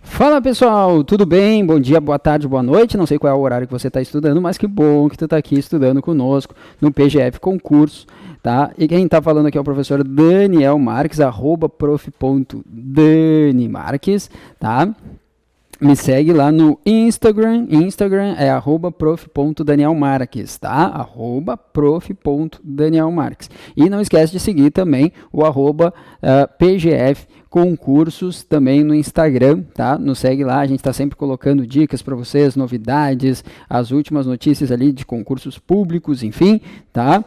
Fala pessoal, tudo bem? Bom dia, boa tarde, boa noite. Não sei qual é o horário que você está estudando, mas que bom que tu está aqui estudando conosco no PGF Concurso, tá? E quem está falando aqui é o professor Daniel Marques, @prof.danimarques, tá? Me segue lá no Instagram é @prof.danielmarques, tá? @prof.danielmarques. E não esquece de seguir também o @PGF Concursos também no Instagram, tá? Nos segue lá, a gente está sempre colocando dicas para vocês, novidades, as últimas notícias ali de concursos públicos, enfim, tá?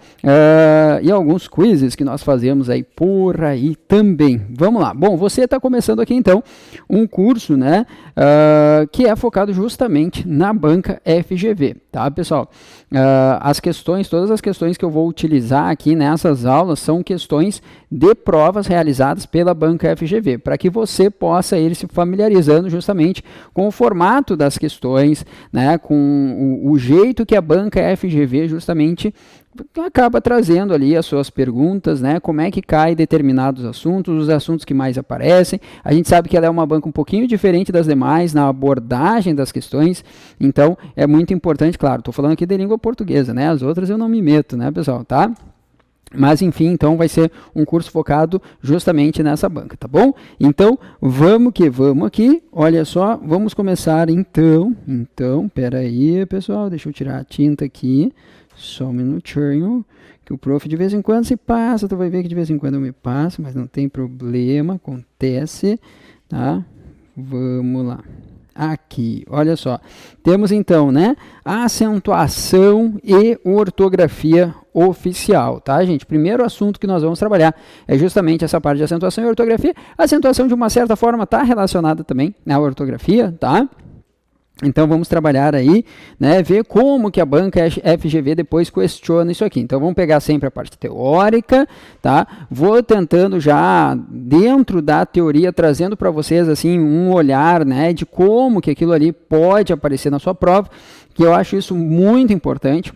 E alguns quizzes que nós fazemos aí por aí também. Vamos lá. Bom, você está começando aqui então um curso, né? Que é focado justamente na banca FGV, tá, pessoal? Todas as questões que eu vou utilizar aqui nessas aulas são questões de provas realizadas pela banca FGV, para que você possa ir se familiarizando justamente com o formato das questões, né, com o jeito que a banca FGV justamente acaba trazendo ali as suas perguntas, né, como é que cai determinados assuntos, os assuntos que mais aparecem. A gente sabe que ela é uma banca um pouquinho diferente das demais na abordagem das questões, então é muito importante, claro, estou falando aqui de língua portuguesa, né, as outras eu não me meto, né, pessoal, tá? Mas, enfim, então vai ser um curso focado justamente nessa banca, tá bom? Então, vamos que vamos aqui. Olha só, vamos começar então. Pera aí, pessoal, deixa eu tirar a tinta aqui. Só um minutinho, que o prof de vez em quando se passa. Tu vai ver que de vez em quando eu me passo, mas não tem problema, acontece, tá? Vamos lá. Aqui, olha só, temos então, né, a acentuação e ortografia oficial, tá, gente? Primeiro assunto que nós vamos trabalhar é justamente essa parte de acentuação e ortografia. A acentuação, de uma certa forma, está relacionada também à ortografia, tá? Então, vamos trabalhar aí, né, ver como que a banca FGV depois questiona isso aqui. Então, vamos pegar sempre a parte teórica, tá? Vou tentando já, dentro da teoria, trazendo para vocês, assim, um olhar, né, de como que aquilo ali pode aparecer na sua prova, que eu acho isso muito importante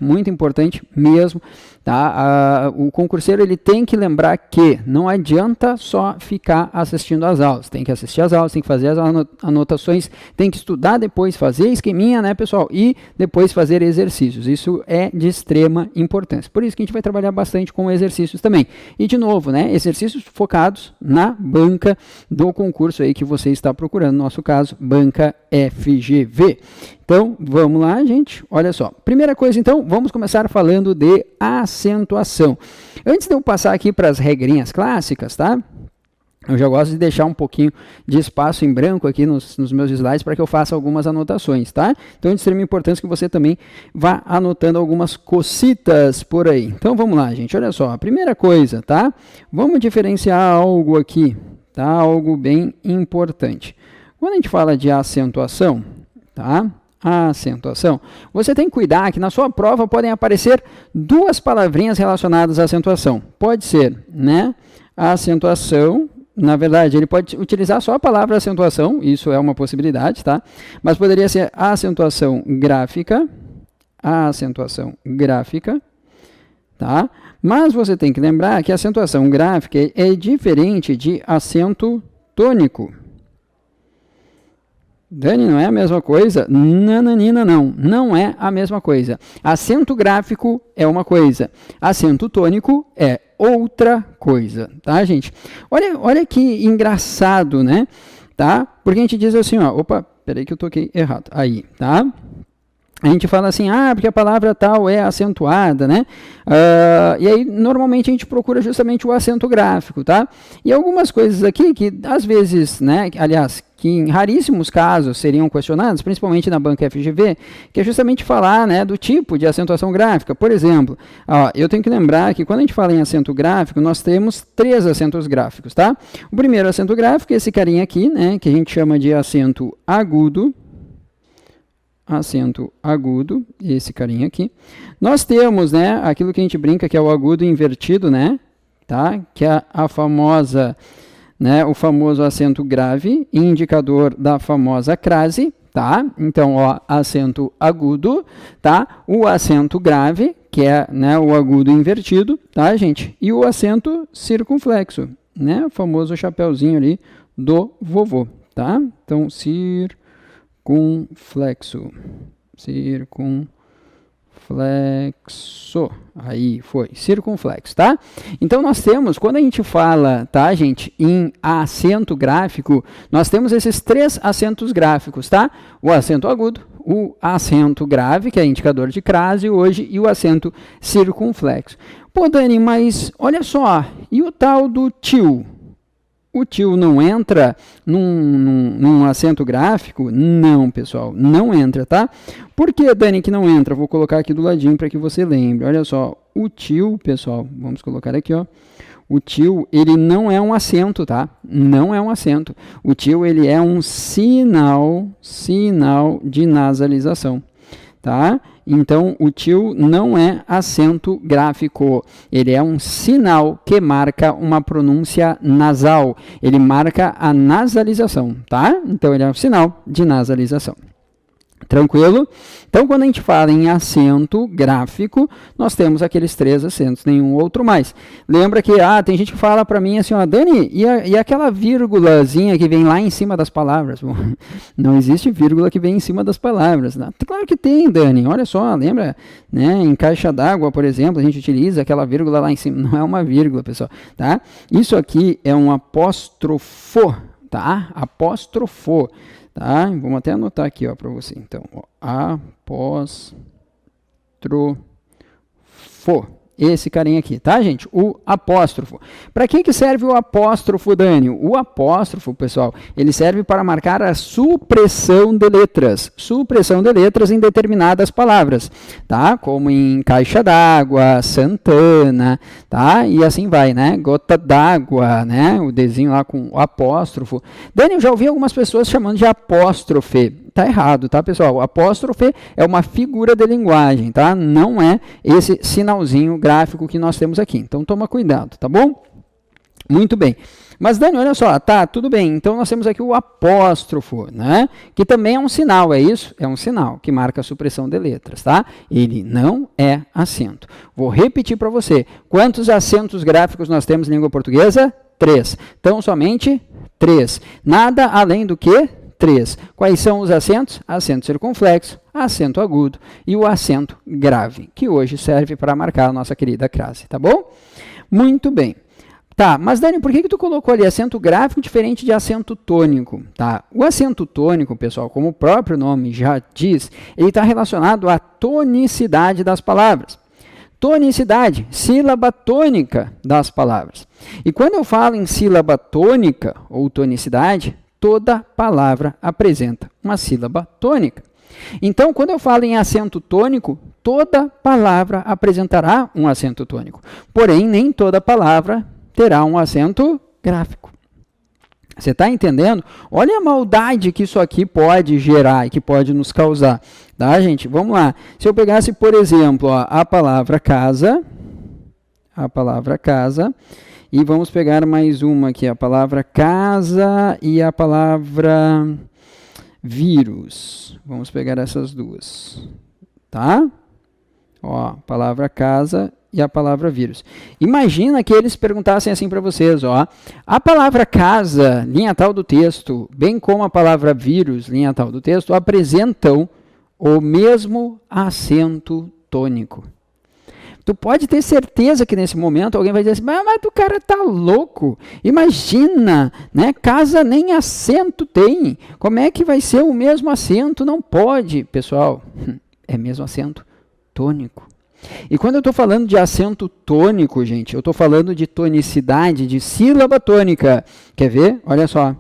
mesmo, tá? O concurseiro, ele tem que lembrar que não adianta só ficar assistindo às aulas, tem que assistir às aulas, tem que fazer as anotações, tem que estudar depois, fazer esqueminha, né, pessoal? E depois fazer exercícios. Isso é de extrema importância. Por isso que a gente vai trabalhar bastante com exercícios também. E, de novo, né, exercícios focados na banca do concurso aí que você está procurando, no nosso caso, banca FGV. Então, vamos lá, gente. Olha só. Primeira coisa, então, vamos começar falando de acentuação. Antes de eu passar aqui para as regrinhas clássicas, tá? Eu já gosto de deixar um pouquinho de espaço em branco aqui nos meus slides para que eu faça algumas anotações, tá? Então, é de extrema importância que você também vá anotando algumas cositas por aí. Então, vamos lá, gente. Olha só. A primeira coisa, tá? Vamos diferenciar algo aqui, tá? Algo bem importante. Quando a gente fala de acentuação, tá? A acentuação, você tem que cuidar que na sua prova podem aparecer duas palavrinhas relacionadas à acentuação. Pode ser, né, a acentuação, na verdade, ele pode utilizar só a palavra acentuação, isso é uma possibilidade, tá? Mas poderia ser a acentuação gráfica, tá? Mas você tem que lembrar que a acentuação gráfica é diferente de acento tônico. Dani, não é a mesma coisa? Nananina, não é a mesma coisa. Acento gráfico é uma coisa, acento tônico é outra coisa, tá, gente? Olha que engraçado, né? Tá? Porque a gente diz assim, ó, opa, peraí que eu toquei errado, aí, tá? A gente fala assim, porque a palavra tal é acentuada, né? E aí, normalmente, a gente procura justamente o acento gráfico, tá? E algumas coisas aqui que, às vezes, né, aliás, que em raríssimos casos seriam questionadas, principalmente na banca FGV, que é justamente falar, né, do tipo de acentuação gráfica. Por exemplo, eu tenho que lembrar que quando a gente fala em acento gráfico, nós temos 3 acentos gráficos, tá? O primeiro acento gráfico é esse carinha aqui, né, que a gente chama de acento agudo, esse carinha aqui. Nós temos, né, aquilo que a gente brinca que é o agudo invertido, né, tá? Que é a famosa, né, o famoso acento grave, indicador da famosa crase, tá? Então, ó, acento agudo, tá? O acento grave, que é, né, o agudo invertido, tá, gente? E o acento circunflexo, né? O famoso chapeuzinho ali do vovô, tá? Então, circunflexo. Aí foi, circunflexo, tá? Então nós temos, quando a gente fala, tá, gente, em acento gráfico, nós temos esses 3 acentos gráficos, tá? O acento agudo, o acento grave, que é indicador de crase hoje, e o acento circunflexo. Pô, Dani, mas olha só, e o tal do tio? O tio não entra num acento gráfico? Não, pessoal, não entra, tá? Por que, Dani, que não entra? Vou colocar aqui do ladinho para que você lembre. Olha só, o tio, pessoal, vamos colocar aqui, ó. O tio, ele não é um acento, tá? Não é um acento. O tio, ele é um sinal de nasalização, tá? Então, o tio não é acento gráfico, ele é um sinal que marca uma pronúncia nasal, ele marca a nasalização, tá? Então, ele é um sinal de nasalização. Tranquilo? Então, quando a gente fala em acento gráfico, nós temos aqueles 3 acentos, nenhum outro mais. Lembra que, tem gente que fala para mim assim, ó, Dani, e aquela vírgulazinha que vem lá em cima das palavras? Bom, não existe vírgula que vem em cima das palavras. Né? Claro que tem, Dani, olha só, lembra, né, em caixa d'água, por exemplo, a gente utiliza aquela vírgula lá em cima, não é uma vírgula, pessoal, tá? Isso aqui é um apóstrofo, tá? Apóstrofo. Tá? Vamos até anotar aqui, ó, para você. Então, ó, apóstrofo. Esse carinha aqui, tá, gente? O apóstrofo. Para que serve o apóstrofo, Dani? O apóstrofo, pessoal, ele serve para marcar a supressão de letras. Supressão de letras em determinadas palavras, tá? Como em caixa d'água, Santana, tá? E assim vai, né? Gota d'água, né? O desenho lá com o apóstrofo. Dani, eu já ouvi algumas pessoas chamando de apóstrofe. Tá errado, tá, pessoal? Apóstrofe é uma figura de linguagem, tá? Não é esse sinalzinho gráfico que nós temos aqui. Então, toma cuidado, tá bom? Muito bem. Mas, Dani, olha só, tá, tudo bem. Então, nós temos aqui o apóstrofo, né? Que também é um sinal, é isso? É um sinal que marca a supressão de letras, tá? Ele não é acento. Vou repetir para você. Quantos acentos gráficos nós temos em língua portuguesa? 3. Então, somente 3. Nada além do que 3. Quais são os acentos? Acento circunflexo, acento agudo e o acento grave, que hoje serve para marcar a nossa querida crase, tá bom? Muito bem. Tá, mas Dani, por que tu colocou ali acento gráfico diferente de acento tônico? Tá, o acento tônico, pessoal, como o próprio nome já diz, ele está relacionado à tonicidade das palavras. Tonicidade, sílaba tônica das palavras. E quando eu falo em sílaba tônica ou tonicidade, toda palavra apresenta uma sílaba tônica. Então, quando eu falo em acento tônico, toda palavra apresentará um acento tônico. Porém, nem toda palavra terá um acento gráfico. Você está entendendo? Olha a maldade que isso aqui pode gerar e que pode nos causar. Tá, gente? Vamos lá. Se eu pegasse, por exemplo, ó, a palavra casa, e vamos pegar mais uma aqui, a palavra casa e a palavra vírus. Vamos pegar essas duas, tá? Ó, palavra casa e a palavra vírus. Imagina que eles perguntassem assim para vocês, ó, a palavra casa, linha tal do texto, bem como a palavra vírus, linha tal do texto, apresentam o mesmo acento tônico. Tu pode ter certeza que nesse momento alguém vai dizer assim, mas o cara tá louco. Imagina, né? Casa nem acento tem. Como é que vai ser o mesmo acento? Não pode. Pessoal, é mesmo acento tônico. E quando eu estou falando de acento tônico, gente, eu estou falando de tonicidade, de sílaba tônica. Quer ver? Olha só.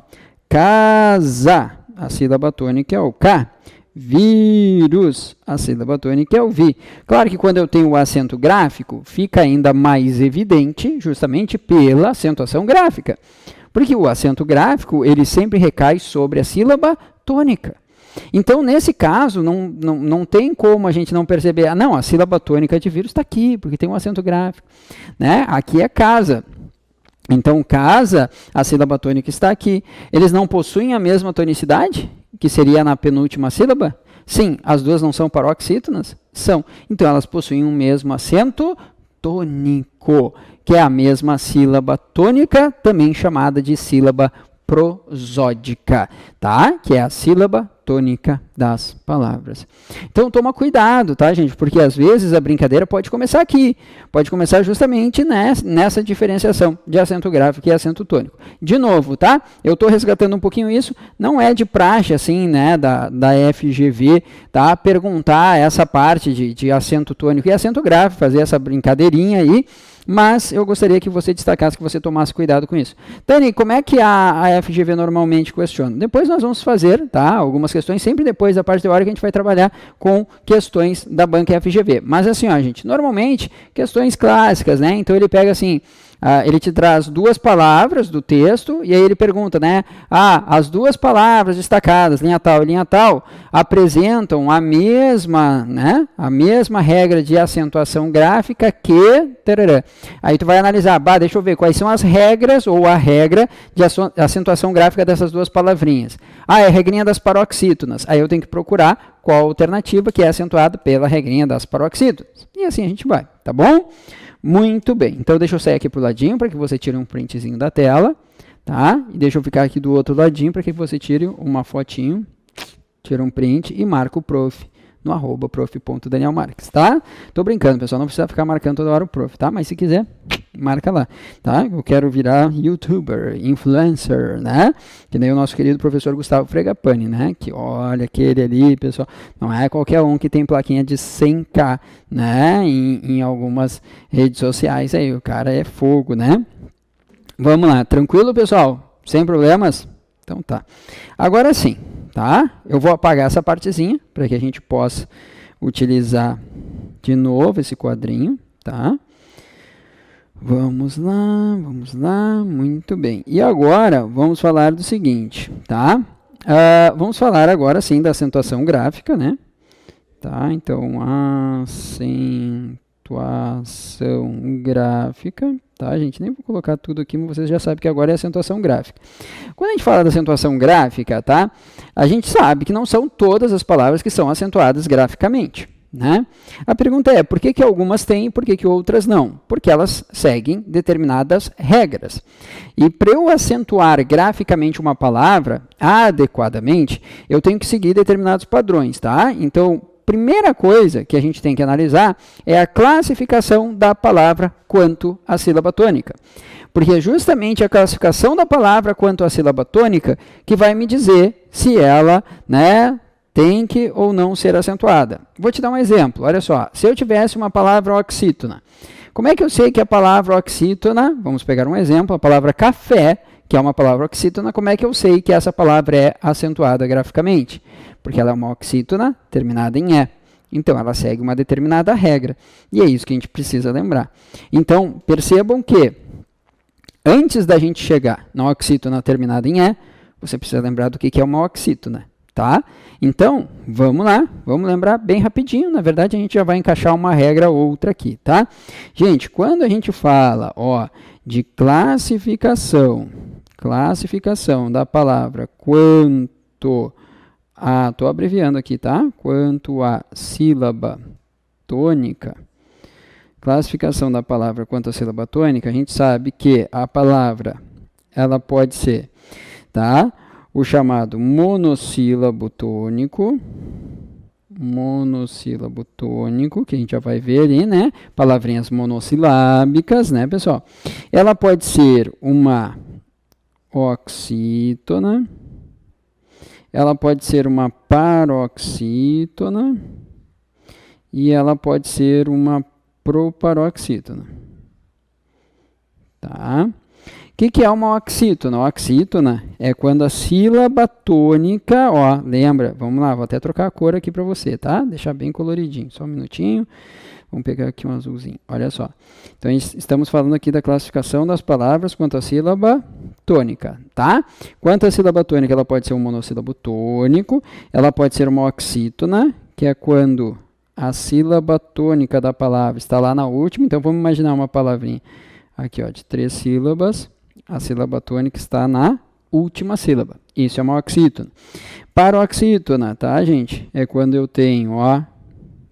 Casa. A sílaba tônica é o K. Vírus, a sílaba tônica é o vi. Claro que quando eu tenho o acento gráfico, fica ainda mais evidente, justamente pela acentuação gráfica. Porque o acento gráfico, ele sempre recai sobre a sílaba tônica. Então, nesse caso, não tem como a gente não perceber, a sílaba tônica de vírus está aqui, porque tem um acento gráfico. Né? Aqui é casa. Então, casa, a sílaba tônica está aqui. Eles não possuem a mesma tonicidade? Que seria na penúltima sílaba? Sim, as duas não são paroxítonas? São. Então, elas possuem o mesmo acento tônico, que é a mesma sílaba tônica, também chamada de sílaba prosódica, tá? Que é a sílaba tônica das palavras. Então, toma cuidado, tá, gente? Porque, às vezes, a brincadeira pode começar aqui. Pode começar justamente nessa diferenciação de acento gráfico e acento tônico. De novo, tá? Eu estou resgatando um pouquinho isso. Não é de praxe, assim, né, da FGV, tá? Perguntar essa parte de acento tônico e acento gráfico, fazer essa brincadeirinha aí. Mas eu gostaria que você destacasse, que você tomasse cuidado com isso. Tani, como é que a FGV normalmente questiona? Depois nós vamos fazer, tá, algumas questões, sempre depois da parte teórica a gente vai trabalhar com questões da banca FGV. Mas assim, ó, gente, normalmente, questões clássicas, né? Então ele pega assim, ele te traz duas palavras do texto e aí ele pergunta, né? As duas palavras destacadas, linha tal e linha tal, apresentam a mesma, né? A mesma regra de acentuação gráfica que... Tarará. Aí tu vai analisar, deixa eu ver quais são as regras ou a regra de acentuação gráfica dessas duas palavrinhas. É a regrinha das paroxítonas. Aí eu tenho que procurar qual a alternativa que é acentuada pela regrinha das paroxítonas. E assim a gente vai, tá bom? Muito bem, então deixa eu sair aqui para o ladinho para que você tire um printzinho da tela, tá? E deixa eu ficar aqui do outro ladinho para que você tire uma fotinho, tira um print e marca o prof no @prof.danielmarques, tá? Tô brincando, pessoal, não precisa ficar marcando toda hora o prof, tá? Mas se quiser, marca lá, tá? Eu quero virar youtuber, influencer, né? Que nem o nosso querido professor Gustavo Fregapani, né? Que olha aquele ali, pessoal, não é qualquer um que tem plaquinha de 100k, né? Em algumas redes sociais aí, o cara é fogo, né? Vamos lá, tranquilo, pessoal? Sem problemas? Então tá. Agora sim, tá? Eu vou apagar essa partezinha para que a gente possa utilizar de novo esse quadrinho, tá? Vamos lá, muito bem. E agora, vamos falar do seguinte, tá? Vamos falar agora, sim, da acentuação gráfica, né? Tá, então, acentuação gráfica, tá, gente? Nem vou colocar tudo aqui, mas vocês já sabem que agora é acentuação gráfica. Quando a gente fala da acentuação gráfica, tá? A gente sabe que não são todas as palavras que são acentuadas graficamente, né? A pergunta é, por que algumas têm e por que outras não? Porque elas seguem determinadas regras. E para eu acentuar graficamente uma palavra adequadamente, eu tenho que seguir determinados padrões, tá? Então, primeira coisa que a gente tem que analisar é a classificação da palavra quanto à sílaba tônica. Porque é justamente a classificação da palavra quanto à sílaba tônica que vai me dizer se ela, né, tem que ou não ser acentuada. Vou te dar um exemplo. Olha só, se eu tivesse uma palavra oxítona, como é que eu sei que a palavra oxítona, vamos pegar um exemplo, a palavra café, que é uma palavra oxítona, como é que eu sei que essa palavra é acentuada graficamente? Porque ela é uma oxítona terminada em E. Então, ela segue uma determinada regra. E é isso que a gente precisa lembrar. Então, percebam que, antes da gente chegar na oxítona terminada em E, você precisa lembrar do que é uma oxítona, tá? Então, vamos lá, vamos lembrar bem rapidinho. Na verdade, a gente já vai encaixar uma regra ou outra aqui, tá? Gente, quando a gente fala, de classificação da palavra quanto a, estou abreviando aqui, tá? Quanto a sílaba tônica, classificação da palavra quanto a sílaba tônica, a gente sabe que a palavra, ela pode ser, tá? O chamado monossílabo tônico, que a gente já vai ver ali, né? Palavrinhas monossilábicas, né, pessoal? Ela pode ser uma oxítona, ela pode ser uma paroxítona e ela pode ser uma proparoxítona. Tá? O que é uma oxítona? Oxítona é quando a sílaba tônica, lembra? Vamos lá, vou até trocar a cor aqui para você, tá? Deixar bem coloridinho, só um minutinho. Vamos pegar aqui um azulzinho, olha só. Então, estamos falando aqui da classificação das palavras quanto à sílaba tônica, tá? Quanto à sílaba tônica, ela pode ser um monossílabo tônico, ela pode ser uma oxítona, que é quando a sílaba tônica da palavra está lá na última. Então, vamos imaginar uma palavrinha aqui, de 3 sílabas. A sílaba tônica está na última sílaba. Isso é uma oxítona. Paroxítona, tá, gente? É quando eu tenho, ó,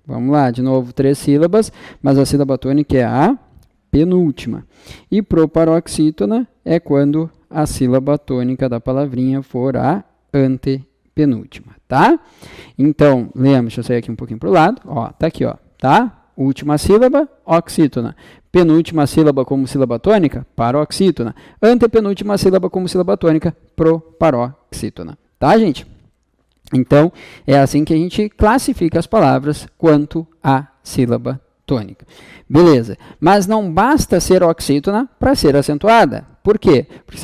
vamos lá, de novo, 3 sílabas, mas a sílaba tônica é a penúltima. E proparoxítona é quando a sílaba tônica da palavrinha for a antepenúltima, tá? Então, lembra, deixa eu sair aqui um pouquinho para o lado, ó, tá aqui, ó, tá? Última sílaba, oxítona. Penúltima sílaba como sílaba tônica, paroxítona. Antepenúltima sílaba como sílaba tônica, proparoxítona, tá, gente? Então, é assim que a gente classifica as palavras quanto à sílaba tônica. Beleza, mas não basta ser oxítona para ser acentuada. Por quê? Porque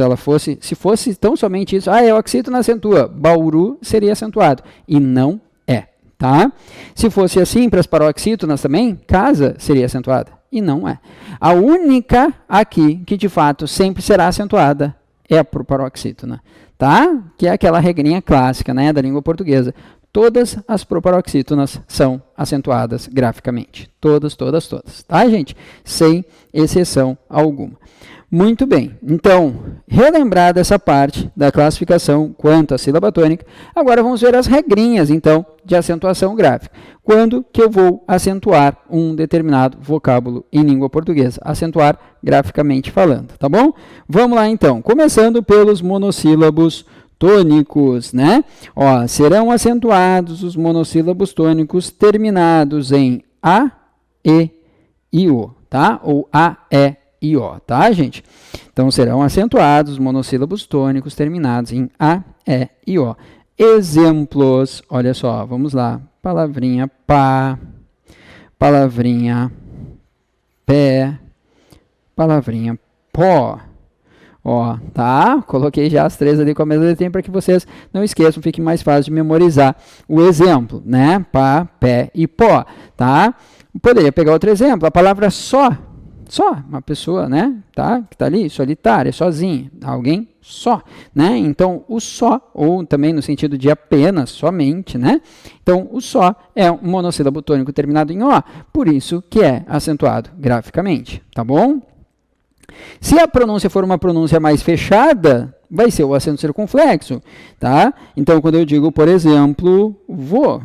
se fosse tão somente isso, é oxítona acentua, Bauru seria acentuado, e não é, tá? Se fosse assim para as paroxítonas também, casa seria acentuada, e não é. A única aqui que de fato sempre será acentuada é a proparoxítona, tá? Que é aquela regrinha clássica, né, da língua portuguesa. Todas as proparoxítonas são acentuadas graficamente. Todas, todas, todas. Tá, gente? Sem exceção alguma. Muito bem. Então, relembrada essa parte da classificação quanto à sílaba tônica, agora vamos ver as regrinhas, então, de acentuação gráfica. Quando que eu vou acentuar um determinado vocábulo em língua portuguesa? Acentuar graficamente falando, tá bom? Vamos lá, então. Começando pelos monossílabos tônicos, né? Ó, serão acentuados os monossílabos tônicos terminados em A, E, I, O, tá? Ou A, E, I, O, tá, gente? Então, serão acentuados os monossílabos tônicos terminados em A, E, I, O. Exemplos, olha só, vamos lá. Palavrinha pá, palavrinha pé, palavrinha pó. Ó, tá? Coloquei já as 3 ali com a mesma letrinha para que vocês não esqueçam, fique mais fácil de memorizar o exemplo, né? Pá, pé e pó, tá? Poderia pegar outro exemplo, a palavra só, uma pessoa, né? Tá? Que tá ali, solitária, sozinha, alguém só, né? Então, o só, ou também no sentido de apenas, somente, né? Então, o só é um monossílabo tônico terminado em O, por isso que é acentuado graficamente, tá bom? Se a pronúncia for uma pronúncia mais fechada, vai ser o acento circunflexo, tá? Então, quando eu digo, por exemplo, vô,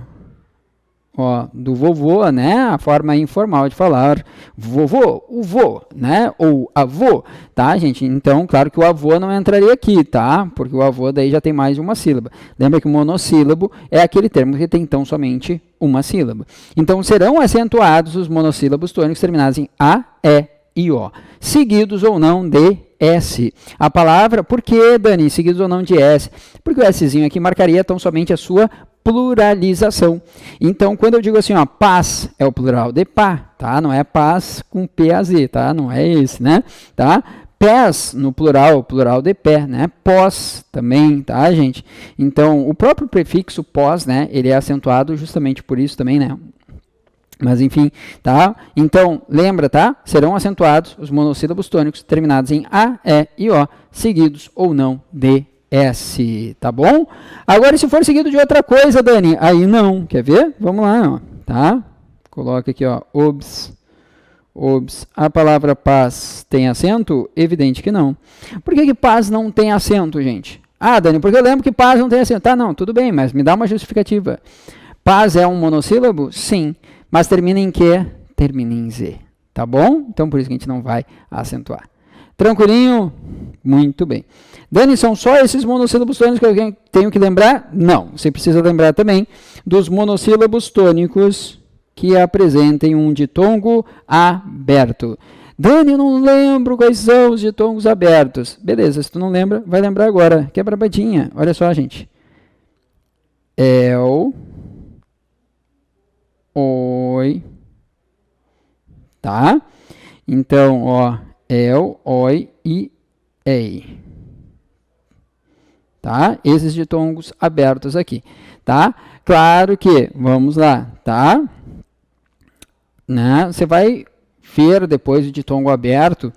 ó, do vovô, né? A forma informal de falar vovô, o vô, né? Ou avô, tá, gente? Então, claro que o avô não entraria aqui, tá? Porque o avô daí já tem mais de uma sílaba. Lembra que o monossílabo é aquele termo que tem então somente uma sílaba. Então, serão acentuados os monossílabos tônicos terminados em A, E, I, O, seguidos ou não de S. A palavra, por que, Dani, seguidos ou não de S? Porque o Szinho aqui marcaria tão somente a sua pluralização. Então, quando eu digo assim, ó, paz é o plural de pá, tá? Não é paz com P-A-Z, tá? Não é esse, né? Tá? Pés no plural de pé, né? Pós também, tá, gente? Então, o próprio prefixo pós, né? Ele é acentuado justamente por isso também, né? Mas, enfim, tá? Então, lembra, tá? Serão acentuados os monossílabos tônicos terminados em A, E e O, seguidos ou não de S, tá bom? Agora, se for seguido de outra coisa, Dani, aí não. Quer ver? Vamos lá, ó, tá? Coloca aqui, ó, obs. A palavra paz tem acento? Evidente que não. Por que paz não tem acento, gente? Ah, Dani, porque eu lembro que paz não tem acento. Tá, não, tudo bem, mas me dá uma justificativa. Paz é um monossílabo? Sim. Mas termina em quê? Termina em Z, tá bom? Então, por isso que a gente não vai acentuar. Tranquilinho? Muito bem. Dani, são só esses monossílabos tônicos que eu tenho que lembrar? Não. Você precisa lembrar também dos monossílabos tônicos que apresentem um ditongo aberto. Dani, eu não lembro quais são os ditongos abertos. Beleza, se tu não lembra, vai lembrar agora. Que é brabadinha. Olha só, gente. El... Oi, tá? Então, ó, el, oi e ei, tá? Esses ditongos abertos aqui, tá? Claro que, vamos lá, tá? Né? Você vai ver depois o ditongo aberto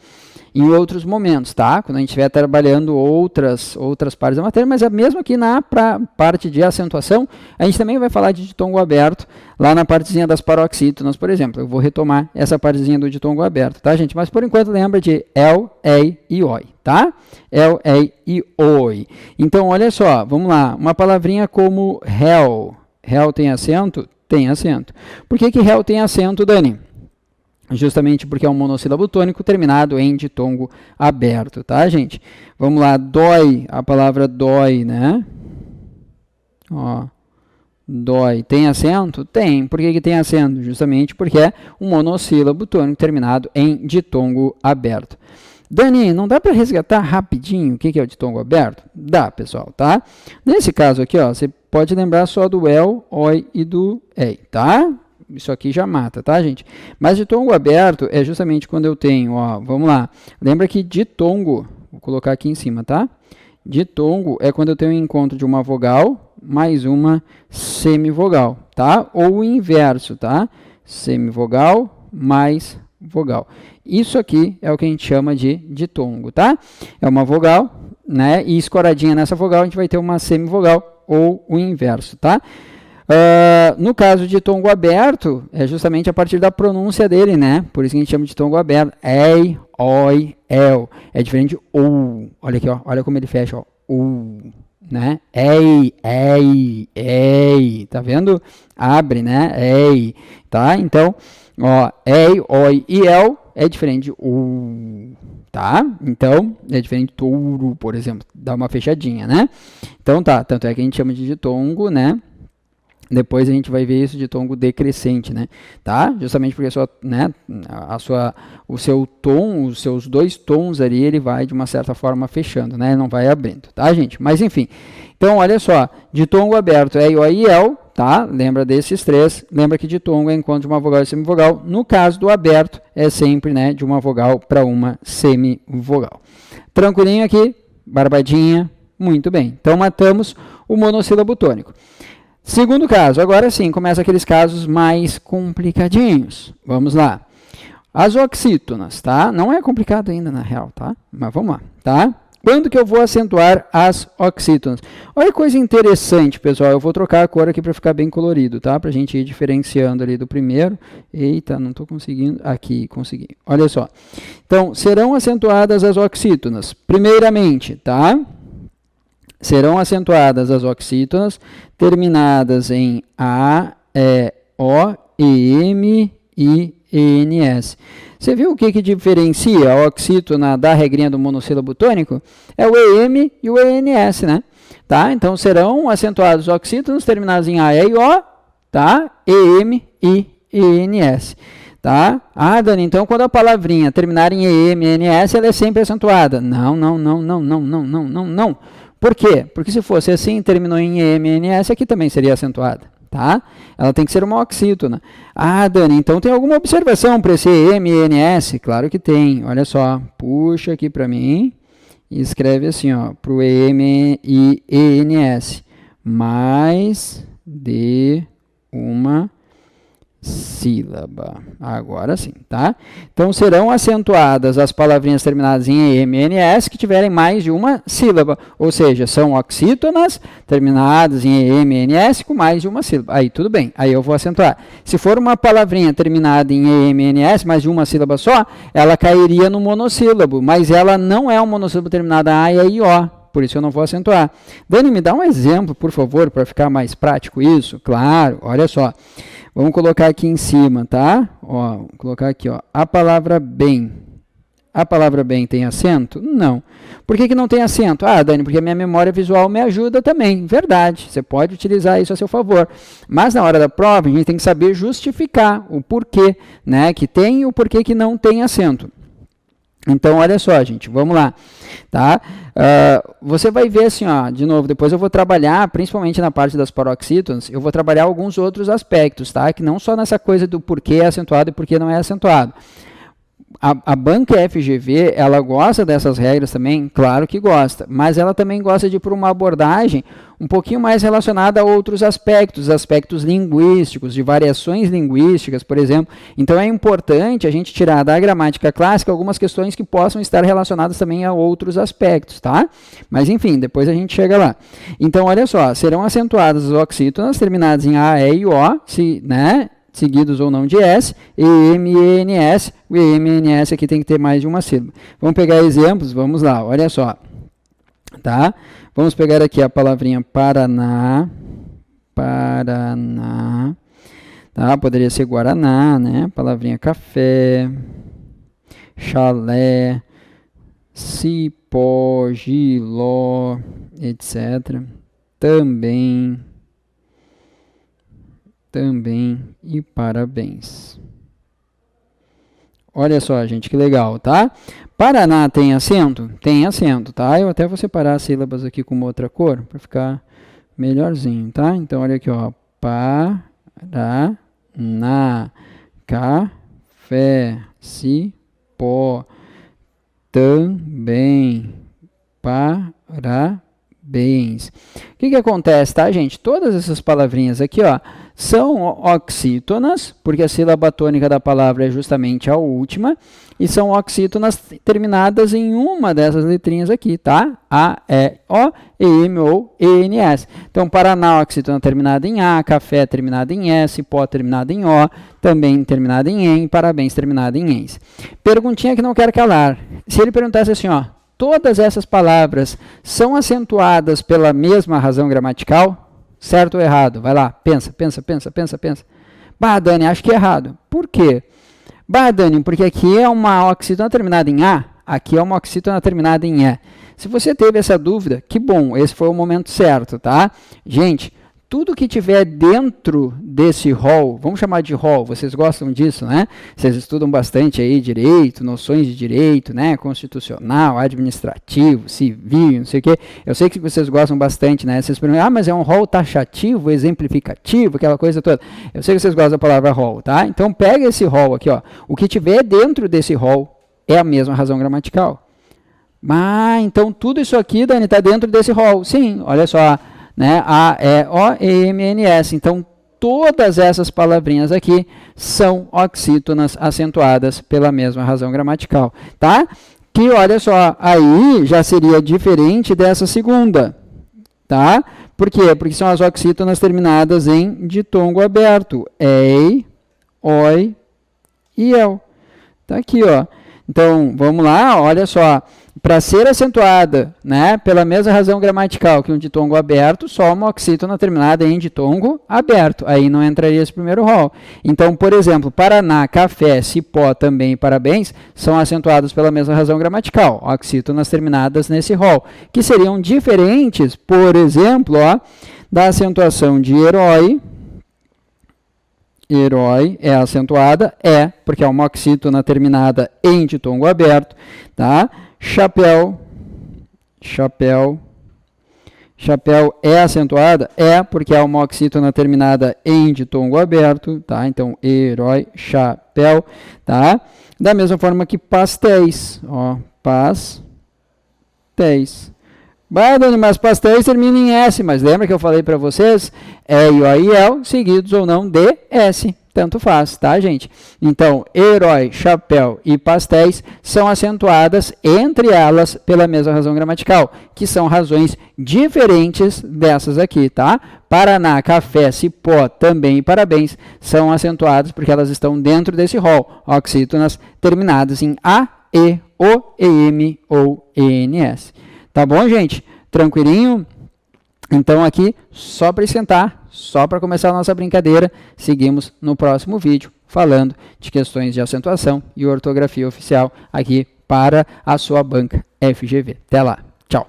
em outros momentos, tá? Quando a gente estiver trabalhando outras partes da matéria, mas mesmo aqui na parte de acentuação, a gente também vai falar de ditongo aberto, lá na partezinha das paroxítonas, por exemplo. Eu vou retomar essa partezinha do ditongo aberto, tá, gente? Mas por enquanto lembra de el, ei e oi, tá? El, ei e oi. Então, olha só, vamos lá. Uma palavrinha como hell. Hell tem acento? Tem acento. Por que hell tem acento, Dani? Justamente porque é um monossílabo tônico terminado em ditongo aberto, tá, gente? Vamos lá, dói, a palavra dói, né? Ó, dói. Tem acento? Tem. Por que tem acento? Justamente porque é um monossílabo tônico terminado em ditongo aberto. Dani, não dá para resgatar rapidinho o que é o ditongo aberto? Dá, pessoal, tá? Nesse caso aqui, ó, você pode lembrar só do el, oi e do ei, tá? Isso aqui já mata, tá, gente? Mas ditongo aberto é justamente quando eu tenho, ó, vamos lá. Lembra que ditongo, vou colocar aqui em cima, tá? Ditongo é quando eu tenho o encontro de uma vogal mais uma semivogal, tá? Ou o inverso, tá? Semivogal mais vogal. Isso aqui é o que a gente chama de ditongo, tá? É uma vogal, né? E escoradinha nessa vogal a gente vai ter uma semivogal ou o inverso, tá? No caso de ditongo aberto, é justamente a partir da pronúncia dele, né? Por isso que a gente chama de ditongo aberto. Ei, oi, el. É diferente de ou. Olha aqui, ó. Olha como ele fecha, ó. Ou, né? Ei, ei, ei. Tá vendo? Abre, né? Ei. Tá? Então, ó, ei, oi e el é diferente de ou. Tá? Então, é diferente de touro, por exemplo. Dá uma fechadinha, né? Então, tá. Tanto é que a gente chama de ditongo, né? Depois a gente vai ver isso de ditongo decrescente, né? Tá? Justamente porque o seu tom, os seus dois tons ali, ele vai de uma certa forma fechando, né? Não vai abrindo, tá, gente? Mas enfim. Então, olha só, ditongo aberto é oi e el, tá? Lembra desses três. Lembra que ditongo é encontro de uma vogal e semivogal. No caso do aberto, é sempre, né, de uma vogal para uma semivogal. Tranquilinho aqui? Barbadinha? Muito bem. Então, matamos o monossílabo tônico. Segundo caso, agora sim, começa aqueles casos mais complicadinhos. Vamos lá. As oxítonas, tá? Não é complicado ainda, na real, tá? Mas vamos lá, tá? Quando que eu vou acentuar as oxítonas? Olha que coisa interessante, pessoal. Eu vou trocar a cor aqui para ficar bem colorido, tá? Para a gente ir diferenciando ali do primeiro. Eita, não estou conseguindo. Aqui, consegui. Olha só. Então, serão acentuadas as oxítonas. Primeiramente, tá? Serão acentuadas as oxítonas terminadas em A, E, O, E, M, I, E, N, S. Você viu o que diferencia a oxítona da regrinha do monossílabo tônico? É o EM e o ENS, né? Tá? Então, serão acentuados oxítonos terminados em A, E e O, tá? EM, I, ENS. Tá? Ah, Dani, então quando a palavrinha terminar em EM, ENS, ela é sempre acentuada. Não. Por quê? Porque se fosse assim, terminou em EM, ENS, aqui também seria acentuada. Tá? Ela tem que ser uma oxítona. Ah, Dani, então tem alguma observação para esse EM, ENS? Claro que tem. Olha só, puxa aqui para mim e escreve assim, ó, para o EM e ENS. Mais de uma sílaba. Agora sim, tá? Então, serão acentuadas as palavrinhas terminadas em EM e ENS que tiverem mais de uma sílaba. Ou seja, são oxítonas terminadas em EM e ENS com mais de uma sílaba. Aí, tudo bem. Aí eu vou acentuar. Se for uma palavrinha terminada em EM e ENS, mais de uma sílaba só, ela cairia no monossílabo. Mas ela não é um monossílabo terminado em A, E, I, O. Por isso eu não vou acentuar. Dani, me dá um exemplo, por favor, para ficar mais prático isso? Claro, olha só. Vamos colocar aqui em cima, tá? Ó, vou colocar aqui, ó. A palavra bem. A palavra bem tem acento? Não. Por que não tem acento? Ah, Dani, porque a minha memória visual me ajuda também. Verdade, você pode utilizar isso a seu favor. Mas na hora da prova, a gente tem que saber justificar o porquê, né? Que tem e o porquê que não tem acento. Então, olha só, gente, vamos lá, tá? Você vai ver assim, ó, de novo, depois eu vou trabalhar, principalmente na parte das paroxítonas, eu vou trabalhar alguns outros aspectos, tá? Que não só nessa coisa do porquê é acentuado e porquê não é acentuado. A banca FGV, ela gosta dessas regras também? Claro que gosta, mas ela também gosta de ir por uma abordagem um pouquinho mais relacionada a outros aspectos linguísticos, de variações linguísticas, por exemplo. Então é importante a gente tirar da gramática clássica algumas questões que possam estar relacionadas também a outros aspectos, tá? Mas enfim, depois a gente chega lá. Então olha só, serão acentuadas as oxítonas terminadas em A, E e O, né? Seguidos ou não de S, EM e ENS. O EM e ENS aqui tem que ter mais de uma sílaba. Vamos pegar exemplos? Vamos lá, olha só. Tá? Vamos pegar aqui a palavrinha Paraná. Paraná. Tá? Poderia ser Guaraná, né? Palavrinha café. Chalé. Cipó, giló, etc. Também e parabéns. Olha só, gente, que legal, tá? Paraná tem acento? Tem acento, tá? Eu até vou separar as sílabas aqui com uma outra cor, para ficar melhorzinho, tá? Então, olha aqui, ó. Paraná, café, cipó, também, parabéns. O que acontece, tá, gente? Todas essas palavrinhas aqui, ó, são oxítonas, porque a sílaba tônica da palavra é justamente a última, e são oxítonas terminadas em uma dessas letrinhas aqui, tá? A, E, O, E, M, ou E, N, S. Então, Paraná, oxítona terminada em A, café terminada em S, pó terminada em O, também terminada em EN, parabéns terminada em ENS. Perguntinha que não quero calar. Se ele perguntasse assim, ó, todas essas palavras são acentuadas pela mesma razão gramatical? Certo ou errado? Vai lá, pensa. Bah, Dani, acho que é errado. Por quê? Bah, Dani, porque aqui é uma oxítona terminada em A, aqui é uma oxítona terminada em E. Se você teve essa dúvida, que bom, esse foi o momento certo, tá? Gente, tudo que tiver dentro desse rol, vamos chamar de rol, vocês gostam disso, né? Vocês estudam bastante aí direito, noções de direito, né? Constitucional, administrativo, civil, não sei o quê. Eu sei que vocês gostam bastante, né? Vocês perguntam, mas é um rol taxativo, exemplificativo, aquela coisa toda. Eu sei que vocês gostam da palavra rol, tá? Então pega esse rol aqui, ó. O que tiver dentro desse rol é a mesma razão gramatical. Então tudo isso aqui, Dani, está dentro desse rol. Sim, olha só. Né? A, E, O, E, M, N, S. Então, todas essas palavrinhas aqui são oxítonas acentuadas pela mesma razão gramatical, tá? Que, olha só, aí já seria diferente dessa segunda, tá? Por quê? Porque são as oxítonas terminadas em ditongo aberto. Ei, oi e eu. Tá aqui, ó. Então, vamos lá, olha só. Para ser acentuada, né, pela mesma razão gramatical que um ditongo aberto, só uma oxítona terminada em ditongo aberto. Aí não entraria esse primeiro rol. Então, por exemplo, Paraná, café, cipó, também parabéns, são acentuados pela mesma razão gramatical. Oxítonas terminadas nesse rol. Que seriam diferentes, por exemplo, ó, da acentuação de herói. Herói é acentuada, porque é uma oxítona terminada em ditongo aberto, tá? Chapéu é acentuada, porque é uma oxítona terminada em ditongo aberto, tá? Então, herói, chapéu, tá? Da mesma forma que pastéis, ó, pastéis. Bah, Dani, mas pastéis termina em S, mas lembra que eu falei para vocês? E, O e El, seguidos ou não de S. Tanto faz, tá, gente? Então, herói, chapéu e pastéis são acentuadas entre elas pela mesma razão gramatical, que são razões diferentes dessas aqui, tá? Paraná, café, cipó, também e parabéns são acentuadas porque elas estão dentro desse rol, oxítonas terminadas em A, E, O, E, M ou ENS. Tá bom, gente? Tranquilinho? Então, aqui, só para esquentar, só para começar a nossa brincadeira, seguimos no próximo vídeo falando de questões de acentuação e ortografia oficial aqui para a sua banca FGV. Até lá. Tchau.